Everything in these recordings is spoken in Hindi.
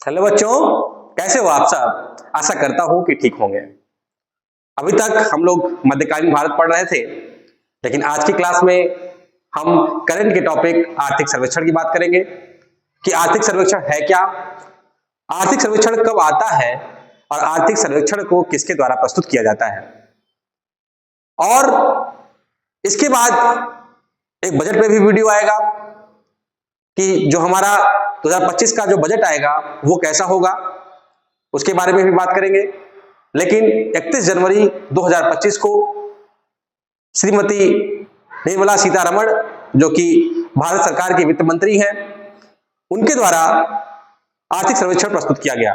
हेलो बच्चों, कैसे हो आप सब। आशा करता हूं कि ठीक होंगे। अभी तक हम लोग मध्यकालीन भारत पढ़ रहे थे, लेकिन आज की क्लास में हम करंट के टॉपिक आर्थिक सर्वेक्षण की बात करेंगे कि आर्थिक सर्वेक्षण है क्या, आर्थिक सर्वेक्षण कब आता है और आर्थिक सर्वेक्षण को किसके द्वारा प्रस्तुत किया जाता है। और इसके बाद एक बजट पे भी वीडियो आएगा कि जो हमारा 2025 का जो बजट आएगा वो कैसा होगा, उसके बारे में भी बात करेंगे। लेकिन 31 जनवरी 2025 को श्रीमती निर्मला सीतारमण, जो कि भारत सरकार की वित्त मंत्री हैं, उनके द्वारा आर्थिक सर्वेक्षण प्रस्तुत किया गया।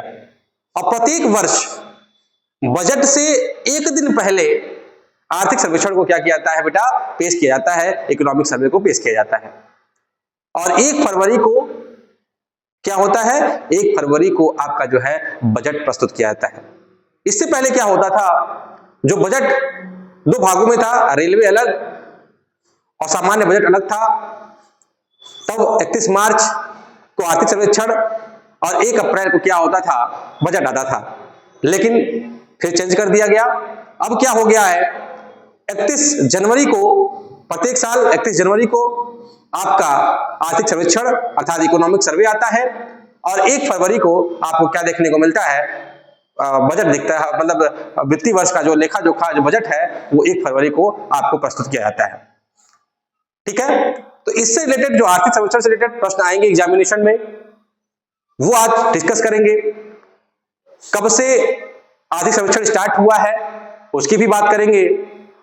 और प्रत्येक वर्ष बजट से एक दिन पहले आर्थिक सर्वेक्षण को क्या किया जाता है बेटा, पेश किया जाता है, इकोनॉमिक सर्वे को पेश किया जाता है। और 1 फरवरी को क्या होता है, 1 फरवरी को आपका जो है बजट प्रस्तुत किया जाता है। इससे पहले क्या होता था, जो बजट 2 भागों में था, रेलवे अलग और सामान्य बजट अलग था। तब 31 मार्च को आर्थिक सर्वेक्षण और 1 अप्रैल को क्या होता था, बजट आता था। लेकिन फिर चेंज कर दिया गया। अब क्या हो गया है, 31 जनवरी को प्रत्येक साल 31 जनवरी को आपका आर्थिक सर्वेक्षण अर्थात इकोनॉमिक सर्वे आता है और 1 फरवरी को आपको क्या देखने को मिलता है, बजट दिखता है। मतलब वित्तीय वर्ष का जो लेखा जोखा जो बजट है वो 1 फरवरी को आपको प्रस्तुत किया जाता है। ठीक है, तो इससे रिलेटेड जो आर्थिक सर्वेक्षण से रिलेटेड प्रश्न आएंगे एग्जामिनेशन में, वो आज डिस्कस करेंगे। कब से आर्थिक सर्वेक्षण स्टार्ट हुआ है उसकी भी बात करेंगे,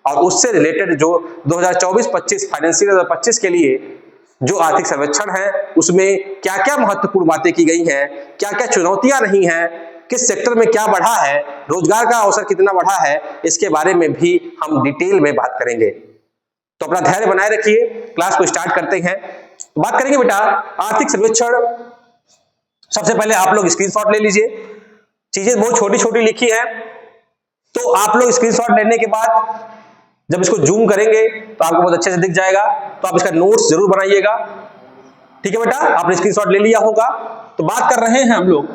और उससे रिलेटेड जो 2024-25 फाइनेंशियल 25 के लिए जो आर्थिक सर्वेक्षण है उसमें क्या क्या महत्वपूर्ण बातें की गई हैं, क्या क्या चुनौतियां रही हैं, किस सेक्टर में क्या बढ़ा है, रोजगार का अवसर कितना बढ़ा है, इसके बारे में भी हम डिटेल में बात करेंगे। तो अपना धैर्य बनाए रखिए, क्लास को स्टार्ट करते हैं। तो बात करेंगे बेटा आर्थिक सर्वेक्षण। सबसे पहले आप लोग स्क्रीनशॉट ले लीजिए, चीजें बहुत छोटी छोटी लिखी है, तो आप लोग स्क्रीनशॉट लेने के बाद जब इसको जूम करेंगे तो आपको बहुत अच्छे से दिख जाएगा। तो आप इसका नोट्स जरूर बनाइएगा। ठीक है बेटा, आपने स्क्रीनशॉट ले लिया होगा। तो बात कर रहे हैं हम लोग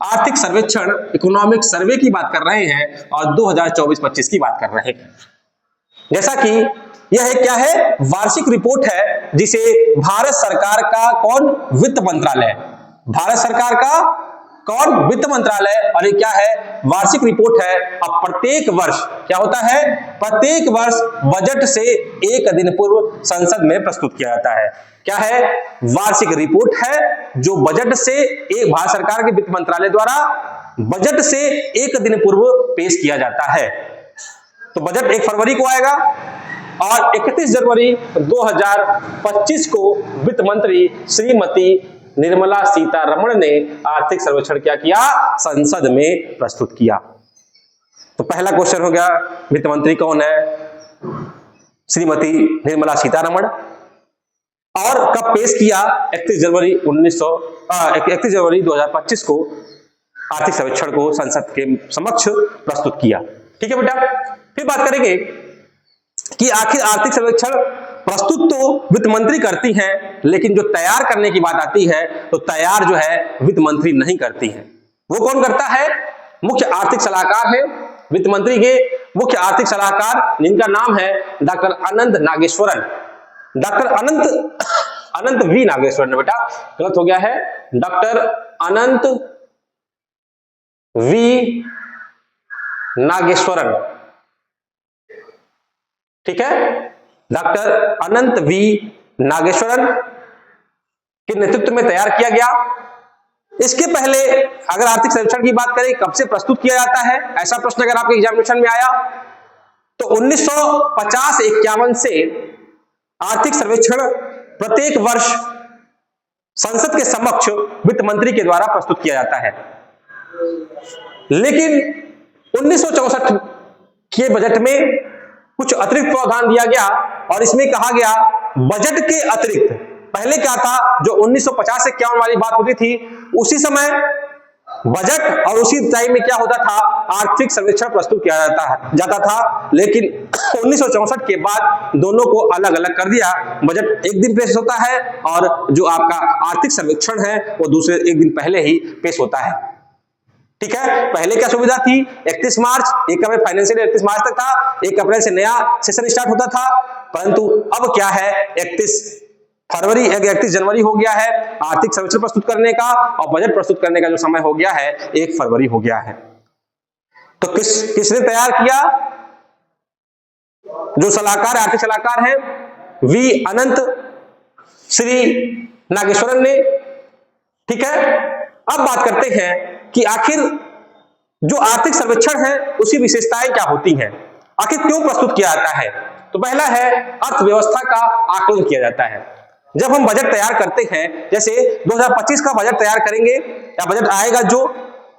आर्थिक सर्वेक्षण इकोनॉमिक सर्वे की बात कर रहे हैं और 2024-25 की बात कर रहे हैं। जैसा कि यह क्या है, वार्षिक रिपोर्ट है जिसे भारत सरकार का कौन, वित्त मंत्रालय, भारत सरकार का कौन, वित्त मंत्रालय, और ये क्या है, वार्षिक रिपोर्ट है। अब प्रत्येक वर्ष क्या होता है, प्रत्येक वर्ष बजट से 1 दिन पूर्व संसद में प्रस्तुत किया जाता है। क्या है, वार्षिक रिपोर्ट है जो बजट से एक भारत सरकार के वित्त मंत्रालय द्वारा बजट से 1 दिन पूर्व पेश किया जाता है। तो बजट 1 फरवरी को आएगा और 31 जनवरी 2025 को वित्त मंत्री श्रीमती निर्मला सीतारमण ने आर्थिक सर्वेक्षण क्या किया, संसद में प्रस्तुत किया। तो पहला क्वेश्चन हो गया, वित्त मंत्री कौन है, श्रीमती निर्मला सीतारमण। और कब पेश किया, 31 जनवरी 2025 को आर्थिक सर्वेक्षण को संसद के समक्ष प्रस्तुत किया। ठीक है बेटा, फिर बात करेंगे कि आखिर आर्थिक सर्वेक्षण प्रस्तुत तो वित्त मंत्री करती हैं, लेकिन जो तैयार करने की बात आती है तो तैयार जो है वित्त मंत्री नहीं करती है। वो कौन करता है, मुख्य आर्थिक सलाहकार है वित्त मंत्री के, मुख्य आर्थिक सलाहकार जिनका नाम है doctor Anant Nageswaran, doctor Anant V Nageswaran. बेटा गलत हो गया है, डॉक्टर अनंत वी नागेश्वरन। ठीक है, डॉक्टर अनंत वी नागेश्वरन के नेतृत्व में तैयार किया गया। इसके पहले अगर आर्थिक सर्वेक्षण की बात करें कब से प्रस्तुत किया जाता है, ऐसा प्रश्न अगर आपके एग्जामिनेशन में आया तो 1950-51 से आर्थिक सर्वेक्षण प्रत्येक वर्ष संसद के समक्ष वित्त मंत्री के द्वारा प्रस्तुत किया जाता है। लेकिन 1964 के बजट में कुछ अतिरिक्त प्रावधान दिया गया और इसमें कहा गया बजट के अतिरिक्त, पहले क्या था, जो 1950 से 51 वाली बात होती थी, उसी समय बजट और उसी टाइम में क्या होता था, आर्थिक सर्वेक्षण प्रस्तुत किया जाता था। लेकिन 1964 के बाद दोनों को अलग अलग कर दिया। बजट एक दिन पेश होता है और जो आपका आर्थिक सर्वेक्षण है वो दूसरे एक दिन पहले ही पेश होता है। ठीक है, पहले क्या सुविधा थी, 31 मार्च, 1 अप्रैल फाइनेंशियल 31 मार्च तक था, 1 अप्रैल से नया सेशन स्टार्ट होता था। परंतु अब क्या है, 31 जनवरी हो गया है आर्थिक सर्वेक्षण प्रस्तुत करने का, और बजट प्रस्तुत करने का जो समय हो गया है 1 फरवरी हो गया है। तो किसने तैयार किया, जो सलाहकार आर्थिक सलाहकार हैं वी अनंत श्री नागेश्वरन ने। ठीक है, अब बात करते हैं कि आखिर जो आर्थिक सर्वेक्षण है उसकी विशेषताएं क्या होती हैं, आखिर क्यों प्रस्तुत किया जाता है। तो पहला है, अर्थव्यवस्था का आकलन किया जाता है। जब हम बजट तैयार करते हैं, जैसे 2025 का बजट तैयार करेंगे या बजट आएगा जो,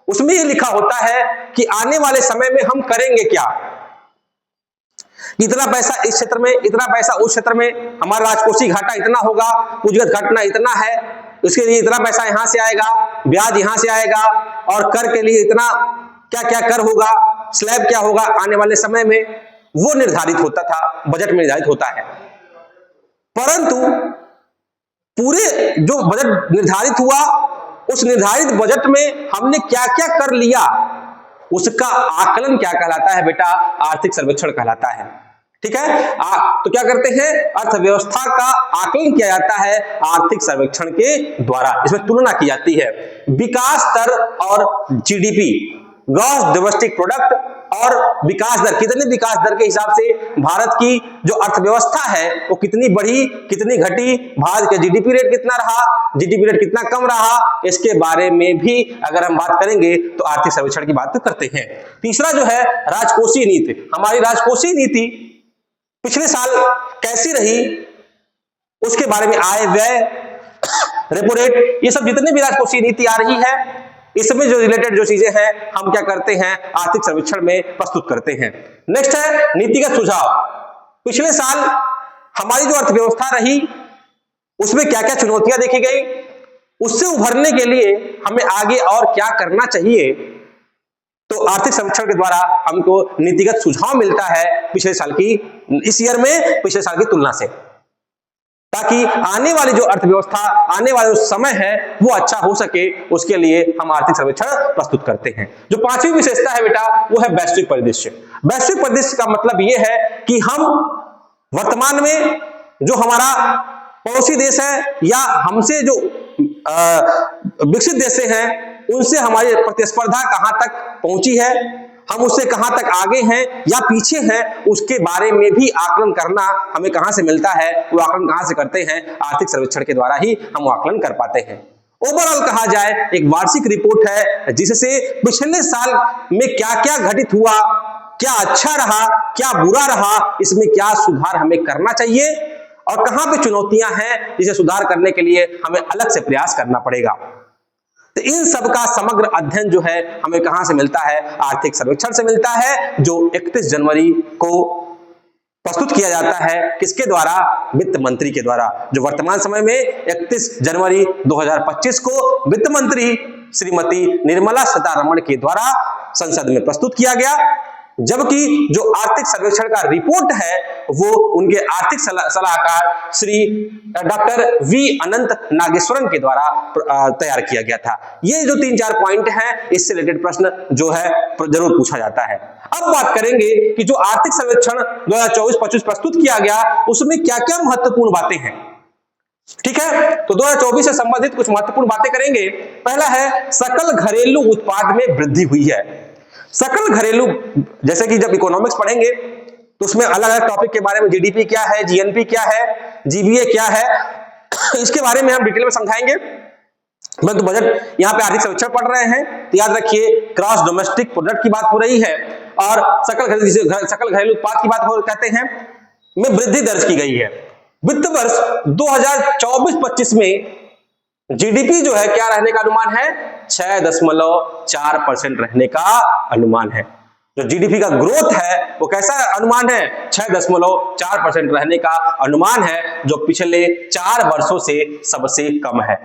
उसमें ये लिखा होता है कि आने वाले समय में हम करेंगे क्या, इतना पैसा इस क्षेत्र में, इतना पैसा उस क्षेत्र में, हमारा राजकोषीय घाटा इतना होगा, पूंजीगत घाटा इतना है, उसके लिए इतना पैसा यहां से आएगा, ब्याज यहां से आएगा, और कर के लिए इतना क्या क्या कर होगा, स्लैब क्या होगा आने वाले समय में, वो निर्धारित होता था, बजट में निर्धारित होता है। परंतु पूरे जो बजट निर्धारित हुआ, उस निर्धारित बजट में हमने क्या क्या कर लिया, उसका आकलन क्या कहलाता है बेटा, आर्थिक सर्वेक्षण कहलाता है। ठीक है, तो क्या करते हैं, अर्थव्यवस्था का आकलन किया जाता है आर्थिक सर्वेक्षण के द्वारा। इसमें तुलना की जाती है विकास दर और जीडीपी, ग्रॉस डोमेस्टिक प्रोडक्ट, और विकास दर, कितने विकास दर के हिसाब से भारत की जो अर्थव्यवस्था है वो कितनी बढ़ी, कितनी घटी, भारत का जीडीपी रेट कितना रहा, जीडीपी रेट कितना कम रहा, इसके बारे में भी अगर हम बात करेंगे तो आर्थिक सर्वेक्षण की बात करते हैं। तीसरा जो है, राजकोषीय नीति, हमारी राजकोषीय नीति पिछले साल कैसी रही, उसके बारे में, आय व्यय, रेपो रेट, ये सब जितने भी राजकोषीय नीति आ रही है, इसमें जो रिलेटेड जो चीजें हैं हम क्या करते हैं, आर्थिक सर्वेक्षण में प्रस्तुत करते हैं। नेक्स्ट है नीतिगत सुझाव। पिछले साल हमारी जो अर्थव्यवस्था रही उसमें क्या क्या चुनौतियां देखी गई, उससे उभरने के लिए हमें आगे और क्या करना चाहिए, तो आर्थिक सर्वेक्षण के द्वारा हमको नीतिगत सुझाव मिलता है पिछले साल की, इस ईयर में पिछले साल की तुलना से, ताकि आने वाली जो अर्थव्यवस्था, आने वाला जो समय है वो अच्छा हो सके, उसके लिए हम आर्थिक सर्वेक्षण प्रस्तुत करते हैं। जो पांचवी विशेषता है बेटा वो है वैश्विक परिदृश्य। वैश्विक परिदृश्य का मतलब ये है कि हम वर्तमान में जो हमारा पड़ोसी देश है या हमसे जो विकसित देश हैं उनसे हमारी प्रतिस्पर्धा कहां तक पहुंची है, हम उससे कहां तक आगे हैं या पीछे हैं, उसके बारे में भी आकलन करना हमें कहां से मिलता है, वो आकलन कहां से करते हैं, आर्थिक सर्वेक्षण के द्वारा ही हम आकलन कर पाते हैं। ओवरऑल कहा जाए, एक वार्षिक रिपोर्ट है जिससे पिछले साल में क्या क्या घटित हुआ, क्या अच्छा रहा, क्या बुरा रहा, इसमें क्या सुधार हमें करना चाहिए और कहां पे चुनौतियां हैं जिसे सुधार करने के लिए हमें अलग से प्रयास करना पड़ेगा। तो इन सब का समग्र अध्ययन जो है हमें कहां से मिलता है, आर्थिक सर्वेक्षण से मिलता है, जो 31 जनवरी को प्रस्तुत किया जाता है। किसके द्वारा, वित्त मंत्री के द्वारा, जो वर्तमान समय में 31 जनवरी 2025 को वित्त मंत्री श्रीमती निर्मला सीतारमण के द्वारा संसद में प्रस्तुत किया गया। जबकि जो आर्थिक सर्वेक्षण का रिपोर्ट है वो उनके आर्थिक सलाहकार श्री डॉक्टर वी अनंत नागेश्वरन के द्वारा तैयार किया गया था। ये जो 3-4 पॉइंट हैं, इससे रिलेटेड प्रश्न जो है जरूर पूछा जाता है। अब बात करेंगे कि जो आर्थिक सर्वेक्षण 2024-25 प्रस्तुत किया गया उसमें क्या क्या महत्वपूर्ण बातें हैं। ठीक है, तो 2024 से संबंधित कुछ महत्वपूर्ण बातें करेंगे। पहला है, सकल घरेलू उत्पाद में वृद्धि हुई है। सकल घरेलू, जैसे कि जब इकोनॉमिक्स पढ़ेंगे तो उसमें अलग अलग टॉपिक के बारे में, जीडीपी क्या है, जीएनपी क्या है, जीबीए क्या है, इसके बारे में हम डिटेल में समझाएंगे। तो बजट यहाँ पे आर्थिक सर्वेक्षण पढ़ रहे हैं तो याद रखिए क्रॉस डोमेस्टिक प्रोडक्ट की बात हो रही है और सकल घरेलू उत्पाद की बात कहते हैं में वृद्धि दर्ज की गई है। वित्त वर्ष 2024-25 में जीडीपी जो है क्या रहने का अनुमान है, 6.4% रहने का अनुमान है। जो जीडीपी का ग्रोथ है वो कैसा अनुमान है, 6.4% रहने का अनुमान है, जो पिछले 4 वर्षों से सबसे कम है।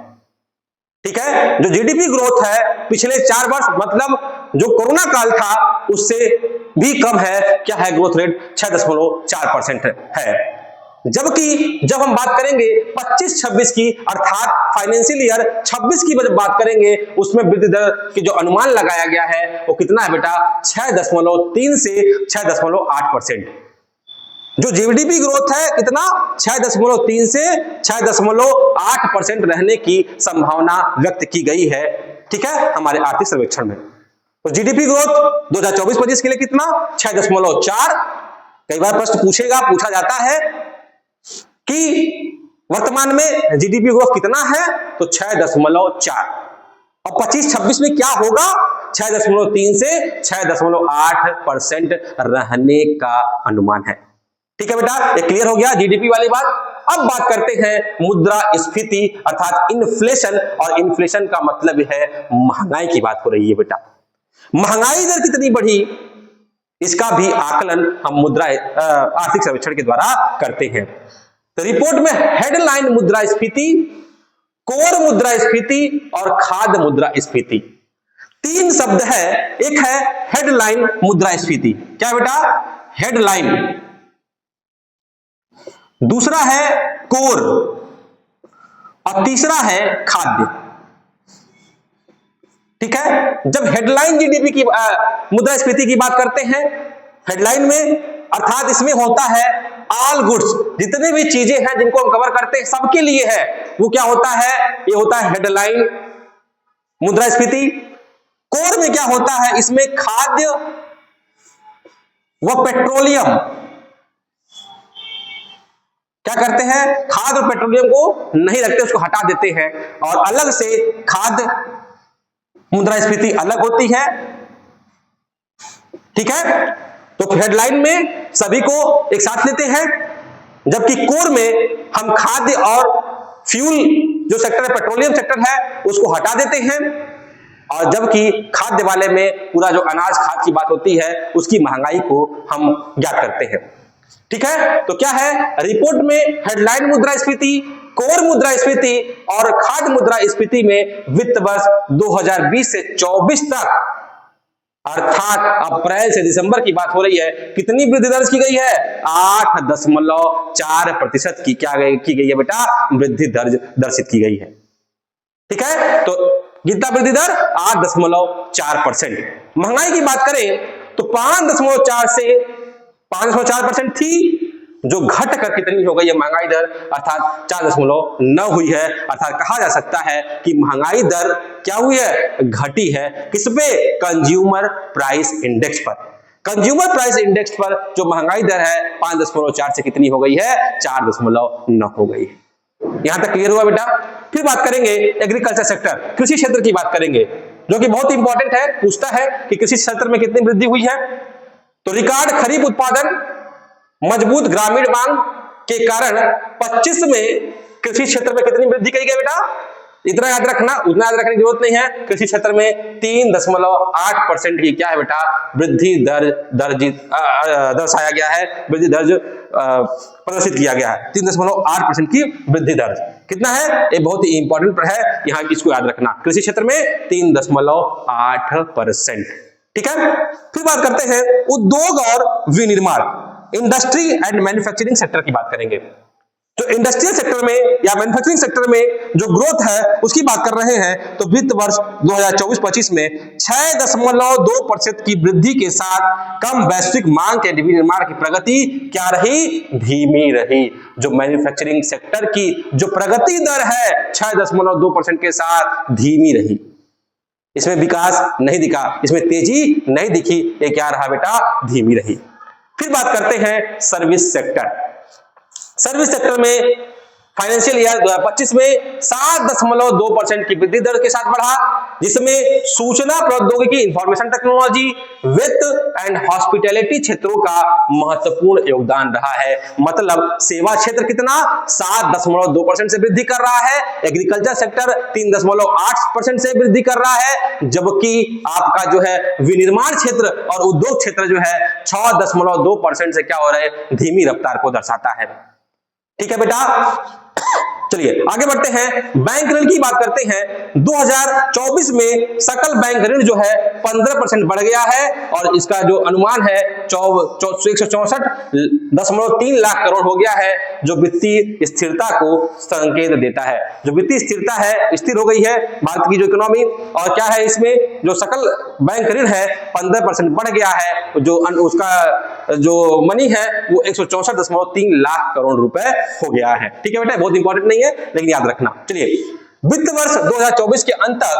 ठीक है। जो जीडीपी ग्रोथ है पिछले 4 वर्ष मतलब जो कोरोना काल था उससे भी कम है, क्या है ग्रोथ रेट 6.4% है। जबकि जब हम बात करेंगे 25-26 की अर्थात फाइनेंशियल ईयर 26 की जब बात करेंगे उसमें वृद्धि दर की जो अनुमान लगाया गया है वो कितना है बेटा 6.3 से 6.8%। जो जीडीपी ग्रोथ है कितना 6.3 से 6.8% रहने की संभावना व्यक्त की गई है, ठीक है, हमारे आर्थिक सर्वेक्षण में। तो जीडीपी ग्रोथ 2024-25 के लिए कितना 6.4। कई बार प्रश्न पूछा जाता है कि वर्तमान में जीडीपी ग्रोथ कितना है तो 6.4 और 25-26 में क्या होगा 6.3 से 6.8% रहने का अनुमान है, ठीक है बेटा। ये क्लियर हो गया जीडीपी वाली बात। अब बात करते हैं मुद्रास्फीति अर्थात इन्फ्लेशन, और इन्फ्लेशन का मतलब है महंगाई की बात हो रही है बेटा। महंगाई दर कितनी बढ़ी इसका भी आकलन हम मुद्रा आर्थिक सर्वेक्षण के द्वारा करते हैं। तो रिपोर्ट में हेडलाइन मुद्रास्फीति, कोर मुद्रास्फीति और खाद्य मुद्रास्फीति 3 शब्द है। एक है हेडलाइन मुद्रास्फीति, क्या बेटा हेडलाइन, दूसरा है कोर और तीसरा है खाद्य, ठीक है। जब हेडलाइन जीडीपी की मुद्रास्फीति की बात करते हैं हेडलाइन में अर्थात इसमें होता है ऑल गुड्स, जितने भी चीजें हैं जिनको हम कवर करते हैं सबके लिए है, वो क्या होता है ये होता है हेडलाइन मुद्रास्फीति। कोर में क्या होता है इसमें खाद्य व पेट्रोलियम, क्या करते हैं खाद्य और पेट्रोलियम को नहीं रखते उसको हटा देते हैं और अलग से खाद्य मुद्रास्फीति अलग होती है, ठीक है। तो हेडलाइन में सभी को एक साथ लेते हैं, जबकि कोर में हम खाद्य और फ्यूल जो सेक्टर है पेट्रोलियम सेक्टर है उसको हटा देते हैं, और जबकि खाद्य वाले में पूरा जो अनाज खाद्य की बात होती है उसकी महंगाई को हम ज्ञात करते हैं, ठीक है। तो क्या है रिपोर्ट में हेडलाइन मुद्रास्फीति, कोर मुद्रास्फीति और खाद्य मुद्रास्फीति में वित्त वर्ष 2020 से 24 तक अर्थात अप्रैल से दिसंबर की बात हो रही है, कितनी वृद्धि दर्ज की गई है 8.4% की क्या की गई है बेटा वृद्धि दर्ज दर्शित की गई है, ठीक है। तो कितना वृद्धि दर 8.4%। महंगाई की बात करें तो 5.4 से 5.4% थी, जो घट कर कितनी हो गई है महंगाई दर अर्थात 4.9 हुई है। अर्थात कहा जा सकता है कि महंगाई दर क्या हुई है घटी है, किस पे कंज्यूमर प्राइस इंडेक्स पर। कंज्यूमर प्राइस इंडेक्स पर जो महंगाई दर है 5.4 से कितनी हो गई है 4.9 हो गई है। यहां तक क्लियर हुआ बेटा। फिर बात करेंगे एग्रीकल्चर सेक्टर, कृषि क्षेत्र की बात करेंगे जो कि बहुत इंपॉर्टेंट है, पूछता है कि कृषि क्षेत्र में कितनी वृद्धि हुई है। तो रिकॉर्ड खरीफ उत्पादन, मजबूत ग्रामीण मांग के कारण 25 में कृषि क्षेत्र में कितनी वृद्धि की गई बेटा, इतना याद रखना, उतना याद रखने की जरूरत नहीं है। कृषि क्षेत्र में 3.8% की क्या है बेटा वृद्धि दर दर्शाया गया है, वृद्धि दर्ज प्रदर्शित किया गया है 3.8% की वृद्धि दर कितना है, ये बहुत ही इंपॉर्टेंट है, यहाँ इसको याद रखना। कृषि क्षेत्र में 3.8%, ठीक है। फिर बात करते हैं उद्योग और विनिर्माण, इंडस्ट्री एंड मैन्युफैक्चरिंग सेक्टर की बात करेंगे। तो इंडस्ट्रियल सेक्टर में या मैन्युफैक्चरिंग सेक्टर में जो ग्रोथ है उसकी बात कर रहे हैं। तो वित्त वर्ष 2024-25 में 6.2% की वृद्धि के साथ कम वैश्विक मांग के विनिर्माण की प्रगति क्या रही, धीमी रही। जो मैन्युफैक्चरिंग सेक्टर की जो प्रगति दर है 6.2% के साथ धीमी रही, इसमें विकास नहीं दिखा, इसमें तेजी नहीं दिखी, ये क्या रहा बेटा धीमी रही। फिर बात करते हैं सर्विस सेक्टर। सर्विस सेक्टर में फाइनेंशियल ईयर 2025 में 7.2% की वृद्धि दर के साथ बढ़ा, जिसमें सूचना प्रौद्योगिकी इंफॉर्मेशन टेक्नोलॉजी, वित्त एंड हॉस्पिटैलिटी क्षेत्रों का महत्वपूर्ण योगदान रहा है। मतलब सेवा क्षेत्र कितना 7.2% से वृद्धि कर रहा है, एग्रीकल्चर सेक्टर 3.8% से वृद्धि कर रहा है, जबकि आपका जो है विनिर्माण क्षेत्र और उद्योग क्षेत्र जो है 6.2% से क्या हो रहा है धीमी रफ्तार को दर्शाता है, ठीक है बेटा। चलिए आगे बढ़ते हैं, बैंक ऋण की बात करते हैं। 2024 में सकल बैंक ऋण जो है 15% बढ़ गया है और इसका जो अनुमान है 164.3 लाख करोड़ हो गया है, जो वित्तीय स्थिरता को संकेत देता है। जो वित्तीय स्थिरता है, स्थिर हो गई है भारत की जो इकोनॉमी। और क्या है, इसमें जो सकल बैंक ऋण है 15% बढ़ गया है, जो उसका जो मनी है वो 164.3 लाख करोड़ रुपए हो गया है। ठीक है बेटा, बहुत इंपॉर्टेंट नहीं है लेकिन याद रखना। चलिए, वित्त वर्ष 2024 के अंत तक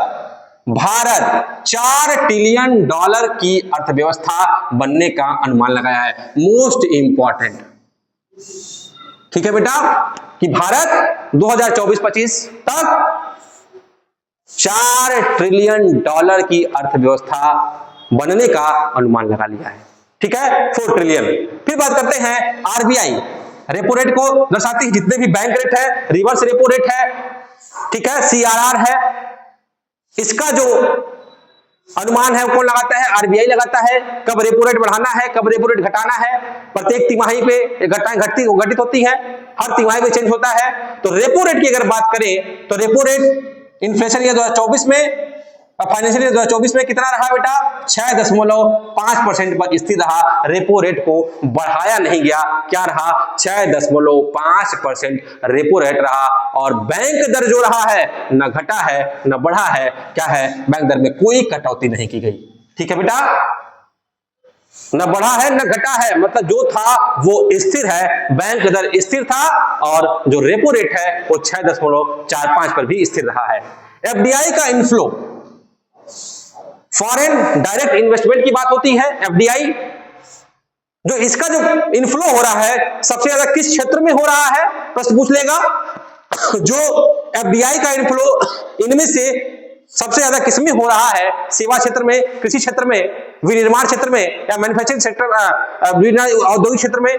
भारत $4 ट्रिलियन की अर्थव्यवस्था बनने का अनुमान लगाया है। मोस्ट इंपॉर्टेंट, ठीक है बेटा, कि भारत 2024-25 तक $4 ट्रिलियन की अर्थव्यवस्था बनने का अनुमान लगा लिया है। ठीक है, 4 ट्रिलियन। फिर बात करते हैं आरबीआई। रेपो रेट को दर्शाती है जितने भी बैंक रेट है, रिवर्स रेपो रेट है, ठीक है, सीआरआर है, इसका जो अनुमान है वो कौन लगाता है? आरबीआई लगाता है। कब रेपो रेट बढ़ाना है, कब रेपो रेट घटाना है, प्रत्येक तिमाही पे घटित होती है, हर तिमाही पे चेंज होता है। तो रेपो रेट की अगर बात करें तो रेपो रेट इन्फ्लेशन ईयर 2024 में, फाइनेंशियल ईयर 2024 में कितना रहा बेटा? 6.5% पर स्थिर रहा। रेपो रेट को बढ़ाया नहीं गया, क्या रहा? 6.5% रेपो रेट रहा। और बैंक दर जो रहा है न घटा है न बढ़ा है, क्या है? बैंक दर में कोई कटौती नहीं की गई। ठीक है बेटा, न बढ़ा है न घटा है, मतलब जो था वो स्थिर है, बैंक दर स्थिर था और जो रेपो रेट है वो 6.45 पर भी स्थिर रहा है। एफडीआई का इनफ्लो, फॉरेन डायरेक्ट इन्वेस्टमेंट की बात होती है, एफडीआई, जो इसका जो इनफ्लो हो रहा है सबसे ज्यादा किस क्षेत्र में हो रहा है? प्रश्न पूछ लेगा। जो एफडीआई का इनफ्लो इनमें से सबसे ज्यादा किसमें हो रहा है? सेवा क्षेत्र में, कृषि क्षेत्र में, विनिर्माण क्षेत्र में या मैन्युफैक्चरिंग सेक्टर, औद्योगिक क्षेत्र में?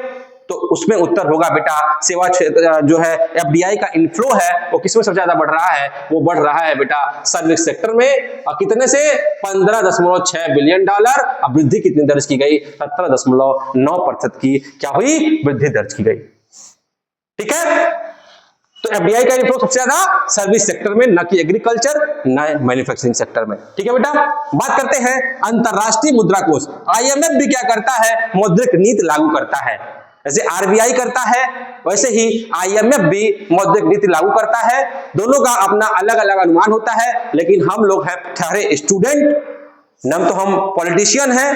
तो उसमें उत्तर होगा बेटा सेवा क्षेत्र। जो है एफडीआई का इनफ्लो है वो किसमें सबसे ज्यादा बढ़ रहा है? वो बढ़ रहा है बेटा सर्विस सेक्टर में। और कितने से? $15.6 बिलियन। अब वृद्धि कितनी दर्ज की गई? 17.9% की क्या हुई? वृद्धि दर्ज की गई। ठीक है, तो एफडीआई का इनफ्लो सबसे ज्यादा सर्विस सेक्टर में, न कि एग्रीकल्चर न मैन्युफैक्चरिंग सेक्टर में। ठीक है बेटा, बात करते हैं अंतरराष्ट्रीय मुद्रा कोष। आईएमएफ भी क्या करता है? मौद्रिक नीति लागू करता है। जैसे आरबीआई करता है वैसे ही आईएमएफ भी मौद्रिक नीति लागू करता है। दोनों का अपना अलग अलग अनुमान होता है, लेकिन हम लोग हैं ठहरे स्टूडेंट, न तो हम पॉलिटिशियन हैं,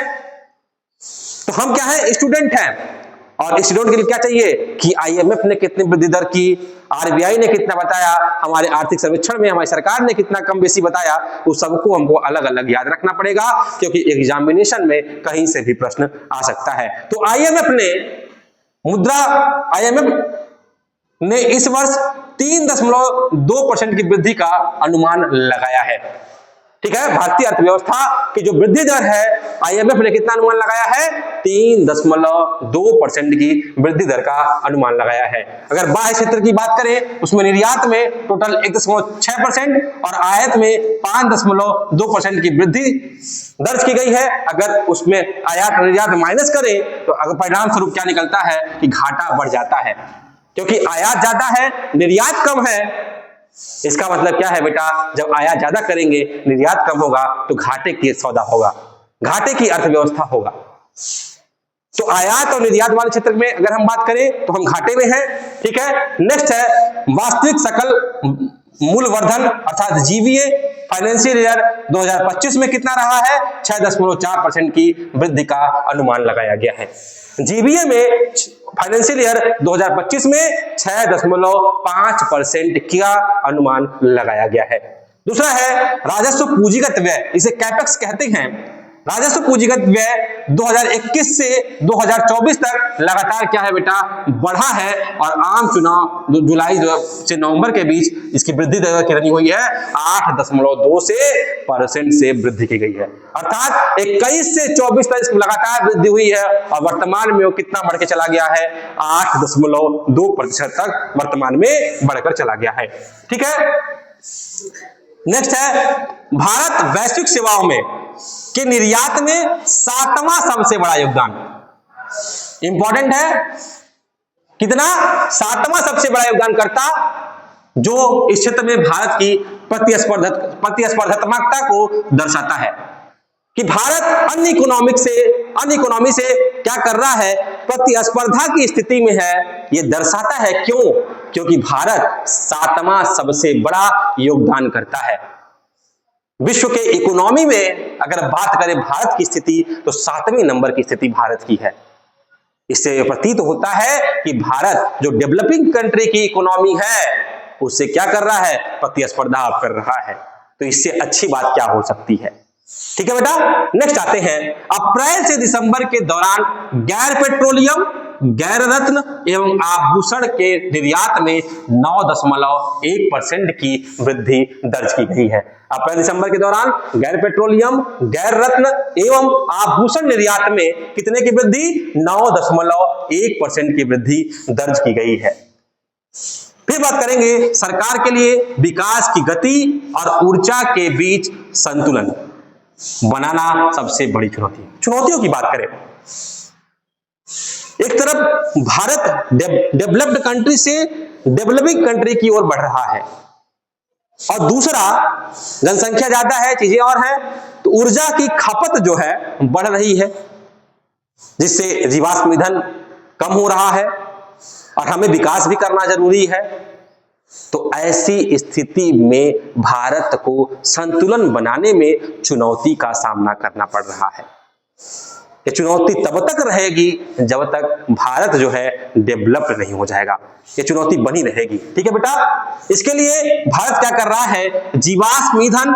तो हम क्या है? स्टूडेंट हैं। और स्टूडेंट के लिए क्या चाहिए कि आईएमएफ ने कितनी वृद्धि दर की, आरबीआई ने कितना बताया, हमारे आर्थिक सर्वेक्षण में हमारी सरकार ने कितना कम बेसी बताया, उस सबको हमको अलग अलग याद रखना पड़ेगा, क्योंकि एग्जामिनेशन में कहीं से भी प्रश्न आ सकता है। तो आईएमएफ ने इस वर्ष 3.2% की वृद्धि का अनुमान लगाया है। ठीक है, भारतीय अर्थव्यवस्था की जो वृद्धि दर है आईएमएफ ने कितना अनुमान लगाया है? 3.2% की वृद्धि दर का अनुमान लगाया है। अगर बाह्य क्षेत्र की बात करें उसमें निर्यात में टोटल 1.6% और आयात में 5.2% की वृद्धि दर्ज की गई है। अगर उसमें आयात निर्यात माइनस करें तो अगर परिणाम स्वरूप क्या निकलता है कि घाटा बढ़ जाता है, क्योंकि आयात ज्यादा है निर्यात कम है। इसका मतलब क्या है बेटा? जब आयात ज्यादा करेंगे निर्यात कम होगा तो घाटे की सौदा होगा, घाटे की अर्थव्यवस्था होगा। तो आयात और निर्यात वाले क्षेत्र में अगर हम बात करें तो हम घाटे में हैं। ठीक है, नेक्स्ट है वास्तविक सकल मूल्यवर्धन अर्थात जीवीए। फाइनेंशियल ईयर 2025 में कितना रहा है? 6.4% की वृद्धि का अनुमान लगाया गया है। जीवीए में फाइनेंशियल ईयर 2025 में 6.5% का अनुमान लगाया गया है। दूसरा है राजस्व पूंजीगत व्यय, इसे कैपेक्स कहते हैं। राजस्व पूंजीगत व्यय 2021 से 2024 तक लगातार क्या है बेटा? बढ़ा है। और आम चुनाव जुलाई से नवंबर के बीच इसकी वृद्धि दर कितनी हुई है? 8.2% से वृद्धि की गई है। अर्थात 21 से 24 तक इसकी लगातार वृद्धि हुई है और वर्तमान में वो कितना बढ़ के चला गया है? 8.2% तक वर्तमान में बढ़कर चला गया है। ठीक है, नेक्स्ट है भारत वैश्विक सेवाओं में के निर्यात में 7वां सबसे बड़ा योगदान। इंपॉर्टेंट है, कितना? 7वां सबसे बड़ा योगदानकर्ता, जो इस क्षेत्र में भारत की प्रतिस्पर्धात्मकता को दर्शाता है कि भारत अन्य इकोनॉमी से क्या कर रहा है, प्रतिस्पर्धा की स्थिति में है। यह दर्शाता है क्यों? क्योंकि भारत 7वां सबसे बड़ा योगदानकर्ता है। विश्व के इकोनॉमी में अगर बात करें भारत की स्थिति, तो 7वें नंबर की स्थिति भारत की है। इससे प्रतीत होता है कि भारत जो डेवलपिंग कंट्री की इकोनॉमी है, उससे क्या कर रहा है? प्रतिस्पर्धा कर रहा है। तो इससे अच्छी बात क्या हो सकती है? ठीक है बेटा, नेक्स्ट आते हैं। अप्रैल से दिसंबर के दौरान गैर पेट्रोलियम, गैर रत्न एवं आभूषण के निर्यात में 9.1% की वृद्धि दर्ज की गई है। अप्रैल दिसंबर के दौरान गैर पेट्रोलियम, गैर रत्न एवं आभूषण निर्यात में कितने की वृद्धि? 9.1% की वृद्धि दर्ज की गई है। फिर बात करेंगे सरकार के लिए विकास की गति और ऊर्जा के बीच संतुलन बनाना सबसे बड़ी चुनौती है। चुनौतियों की बात करें, एक तरफ भारत डेवलप्ड कंट्री से डेवलपिंग कंट्री की ओर बढ़ रहा है, और दूसरा जनसंख्या ज्यादा है, चीजें और हैं, तो ऊर्जा की खपत जो है बढ़ रही है, जिससे जीवाश्म ईंधन कम हो रहा है और हमें विकास भी करना जरूरी है। तो ऐसी स्थिति में भारत को संतुलन बनाने में चुनौती का सामना करना पड़ रहा है। ये चुनौती तब तक रहेगी जब तक भारत जो है डेवलप नहीं हो जाएगा। ये चुनौती बनी रहेगी। ठीक है बेटा, इसके लिए भारत क्या कर रहा है? जीवाश्म ईंधन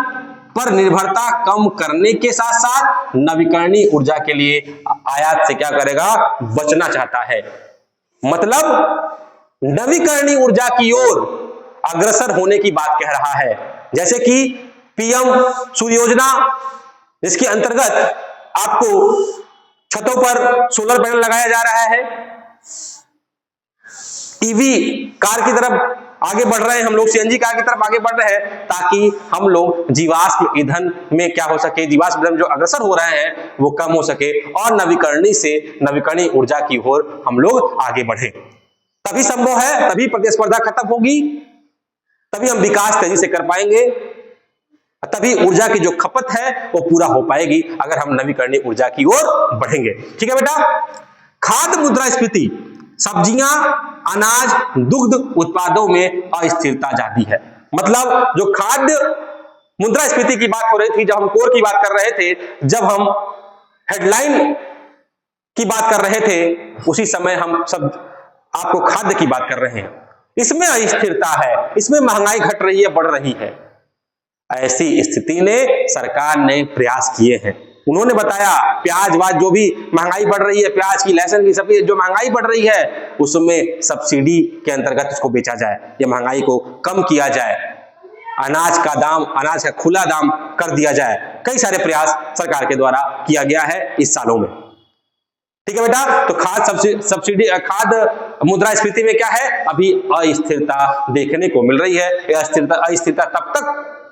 पर निर्भरता कम करने के साथ साथ नवीकरणीय ऊर्जा के लिए आयात से क्या करेगा? बचना चाहता है। मतलब नवीकरणीय ऊर्जा की ओर अग्रसर होने की बात कह रहा है, जैसे कि पीएम सूर्य योजना, जिसके अंतर्गत आपको छतों पर सोलर पैनल लगाया जा रहा है। ईवी कार की तरफ आगे बढ़ रहे हैं हम लोग, सीएनजी कार की तरफ आगे बढ़ रहे हैं, ताकि हम लोग जीवाश्म ईंधन में क्या हो सके, जीवाश्म ईंधन जो अग्रसर हो रहे हैं वो कम हो सके और नवीकरणीय ऊर्जा की ओर हम लोग आगे बढ़े। तभी संभव है, तभी प्रतिस्पर्धा खत्म होगी, तभी हम विकास तेजी से कर पाएंगे, तभी ऊर्जा की जो खपत है वो पूरा हो पाएगी अगर हम नवीकरणीय ऊर्जा की ओर बढ़ेंगे। ठीक है बेटा, खाद्य मुद्रास्फीति, सब्जियां, अनाज, दुग्ध उत्पादों में अस्थिरता जाती है। मतलब जो खाद्य मुद्रास्फीति की बात हो रही थी, जब हम कोर की बात कर रहे थे, जब हम हेडलाइन की बात कर रहे थे, उसी समय हम सब आपको खाद्य की बात कर रहे हैं। इसमें अस्थिरता है, इसमें महंगाई घट रही है, बढ़ रही है। ऐसी स्थिति ने सरकार ने प्रयास किए हैं। उन्होंने बताया प्याज वाज जो भी महंगाई बढ़ रही है, प्याज की, लहसुन की, सभी जो महंगाई बढ़ रही है, उसमें सब्सिडी के अंतर्गत उसको बेचा जाए, या महंगाई को कम किया जाए, अनाज का खुला दाम कर दिया जाए। कई सारे प्रयास सरकार के द्वारा किया गया है इस सालों में। ठीक है बेटा, तो खाद्य मुद्रास्फीति में क्या है? अभी अस्थिरता देखने को मिल रही है। अस्थिरता तब तक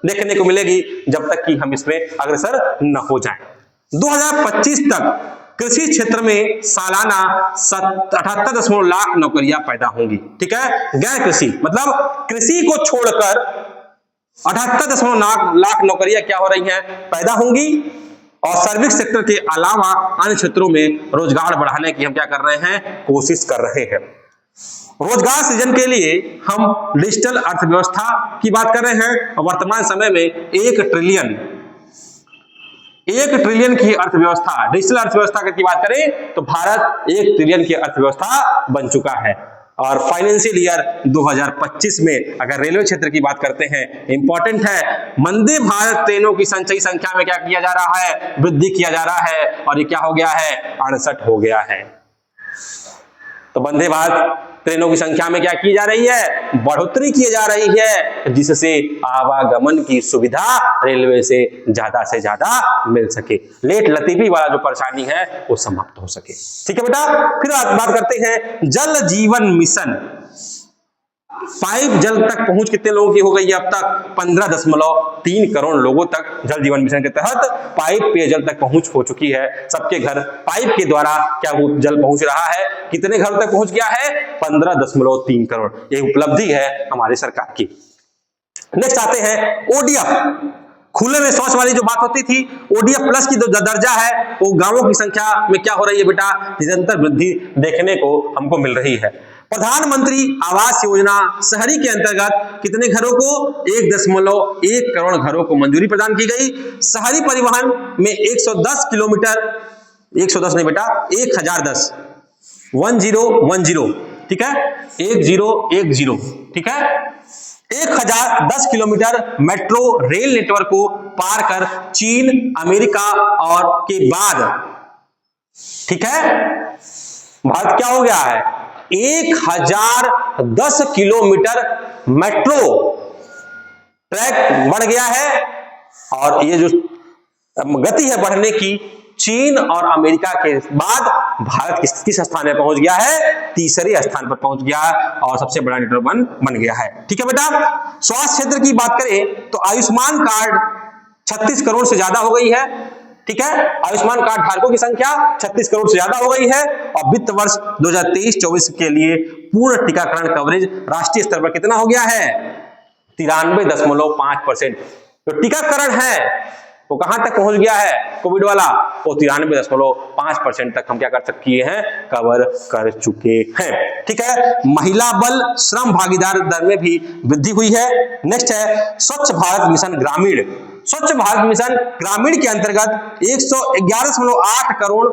देखने को मिलेगी जब तक कि हम इसमें अग्रसर न हो जाएं। 2025 तक कृषि क्षेत्र में सालाना 78 लाख नौकरियां पैदा होंगी। ठीक है, गैर कृषि मतलब कृषि को छोड़कर 78 लाख नौकरियां क्या हो रही हैं? पैदा होंगी। और सर्विस सेक्टर के अलावा अन्य क्षेत्रों में रोजगार बढ़ाने की हम क्या कर रहे हैं? कोशिश कर रहे हैं। रोजगार सृजन के लिए हम डिजिटल अर्थव्यवस्था की बात कर रहे हैं। वर्तमान समय में 1 ट्रिलियन की अर्थव्यवस्था, डिजिटल अर्थव्यवस्था की बात करें तो भारत 1 ट्रिलियन की अर्थव्यवस्था बन चुका है। और फाइनेंशियल ईयर 2025 में अगर रेलवे क्षेत्र की बात करते हैं, इंपॉर्टेंट है, वंदे भारत ट्रेनों की संचयी संख्या में क्या किया जा रहा है? वृद्धि किया जा रहा है, और ये क्या हो गया है? 68 हो गया है। तो वंदे भारत ट्रेनों की संख्या में क्या की जा रही है? बढ़ोतरी की जा रही है, जिससे आवागमन की सुविधा रेलवे से ज्यादा मिल सके, लेट लतीफी वाला जो परेशानी है वो समाप्त हो सके। ठीक है बेटा, फिर बात करते हैं जल जीवन मिशन। पाइप जल तक पहुंच कितने लोगों की हो गई है अब तक? 15.3 करोड़ लोगों तक जल जीवन मिशन के तहत पाइप पेयजल तक पहुंच हो चुकी है। सबके घर पाइप के द्वारा क्या वो जल पहुंच रहा है? कितने घर तक पहुंच गया है? 15.3 करोड़। ये उपलब्धि है हमारी सरकार की। नेक्स्ट आते हैं ओडीएफ, खुले में शौच वाली जो बात होती थी, ओडीएफ प्लस की जो दर्जा है वो गांवों की संख्या में क्या हो रही है बेटा? निरंतर वृद्धि देखने को हमको मिल रही है। प्रधानमंत्री आवास योजना शहरी के अंतर्गत कितने घरों को? 1.1 करोड़ घरों को मंजूरी प्रदान की गई। शहरी परिवहन में 110 किलोमीटर, 110 नहीं बेटा, 1010, 1010, ठीक है, 1010, ठीक है, 1010 किलोमीटर मेट्रो रेल नेटवर्क को पार कर चीन, अमेरिका और के बाद, ठीक है, भारत क्या हो गया है? 1010 किलोमीटर मेट्रो ट्रैक बढ़ गया है। और ये जो गति है बढ़ने की, चीन और अमेरिका के बाद भारत किस स्थान में पहुंच गया है? तीसरे स्थान पर पहुंच गया है और सबसे बड़ा नेटवर्क बन गया है। ठीक है बेटा। स्वास्थ्य क्षेत्र की बात करें तो आयुष्मान कार्ड 36 करोड़ से ज्यादा हो गई है। ठीक है, आयुष्मान कार्ड धारकों की संख्या 36 करोड़ से ज्यादा हो गई है और वित्त वर्ष 2023-24 के लिए पूर्ण टीकाकरण कवरेज राष्ट्रीय स्तर पर कितना हो गया है? 93.5%। तो टीकाकरण है वो कहां तक पहुंच गया है कोविड वाला? वो 93.5% तक हम क्या कर किए हैं? कवर कर चुके हैं। ठीक है, महिला बल श्रम भागीदार दर में भी वृद्धि हुई है। नेक्स्ट है स्वच्छ भारत मिशन ग्रामीण। स्वच्छ भारत मिशन ग्रामीण के अंतर्गत 111.8 करोड़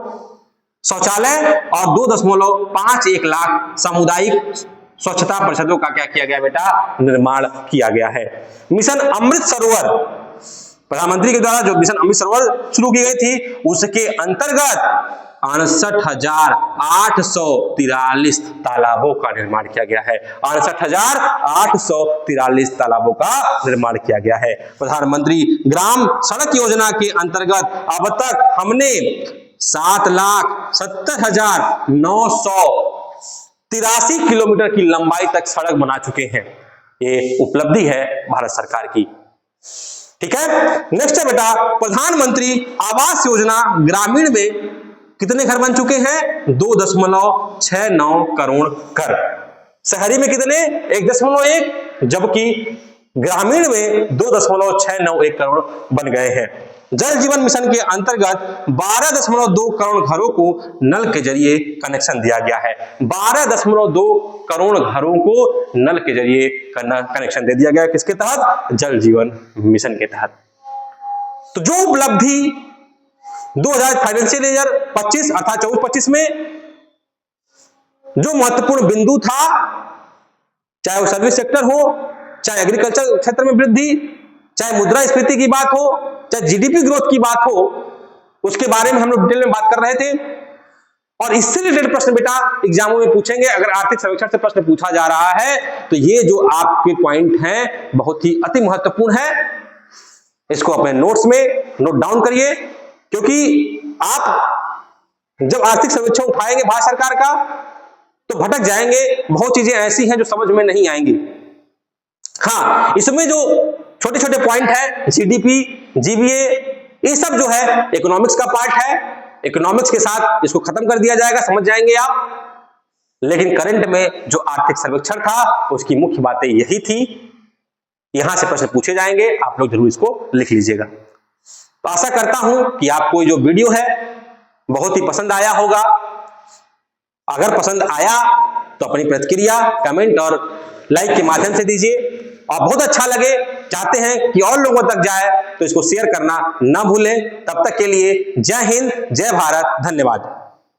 शौचालय और 2.51 लाख सामुदायिक स्वच्छता परिषदों का क्या किया गया बेटा? निर्माण किया गया है। मिशन अमृत सरोवर, प्रधानमंत्री के द्वारा जो मिशन अमृत सरोवर शुरू की गई थी उसके अंतर्गत 69,843 तालाबों का निर्माण किया गया है। 69,843 तालाबों का निर्माण किया गया है। प्रधानमंत्री ग्राम सड़क योजना के अंतर्गत अब तक हमने 7,70,983 किलोमीटर की लंबाई तक सड़क बना चुके हैं। ये उपलब्धि है भारत सरकार की। ठीक है, नेक्स्ट है बेटा प्रधानमंत्री आवास योजना ग्रामीण में कितने घर बन चुके हैं? 2.69 करोड़ घर। शहरी में कितने? 1.1, जबकि ग्रामीण में 2.691 करोड़ बन गए हैं। जल जीवन मिशन के अंतर्गत 12.2 करोड़ घरों को नल के जरिए कनेक्शन दिया गया है। 12.2 करोड़ घरों को नल के जरिए कनेक्शन दे दिया गया है। किसके तहत? जल जीवन मिशन के तहत। तो जो उपलब्धि 2000 फाइनेंशियल ईयर 25 अर्थात 24-25 में जो महत्वपूर्ण बिंदु था, चाहे वो सर्विस सेक्टर हो, चाहे एग्रीकल्चर क्षेत्र में वृद्धि, चाहे मुद्रास्फीति की बात हो, चाहे जीडीपी ग्रोथ की बात हो, उसके बारे में हम लोग डिटेल में बात कर रहे थे। और इससे रिलेटेड प्रश्न बेटा एग्जामों में पूछेंगे। अगर आर्थिक सर्वेक्षण से प्रश्न पूछा जा रहा है तो ये जो आपके पॉइंट हैं बहुत ही अति महत्वपूर्ण है। इसको अपने नोट्स में नोट डाउन करिए, क्योंकि आप जब आर्थिक सर्वेक्षण उठाएंगे भारत सरकार का तो भटक जाएंगे। बहुत चीजें ऐसी हैं जो समझ में नहीं आएंगी। हाँ, इसमें जो छोटे छोटे पॉइंट है, जीडीपी, जीबीए, ये सब जो है इकोनॉमिक्स का पार्ट है। इकोनॉमिक्स के साथ इसको खत्म कर दिया जाएगा, समझ जाएंगे आप। लेकिन करंट में जो आर्थिक सर्वेक्षण था उसकी मुख्य बातें यही थी। यहां से प्रश्न पूछे जाएंगे, आप लोग जरूर इसको लिख लीजिएगा। तो आशा करता हूं कि आपको जो वीडियो है बहुत ही पसंद आया होगा। अगर पसंद आया तो अपनी प्रतिक्रिया कमेंट और लाइक के माध्यम से दीजिए। और बहुत अच्छा लगे, चाहते हैं कि और लोगों तक जाए, तो इसको शेयर करना ना भूलें। तब तक के लिए जय हिंद, जय भारत, धन्यवाद।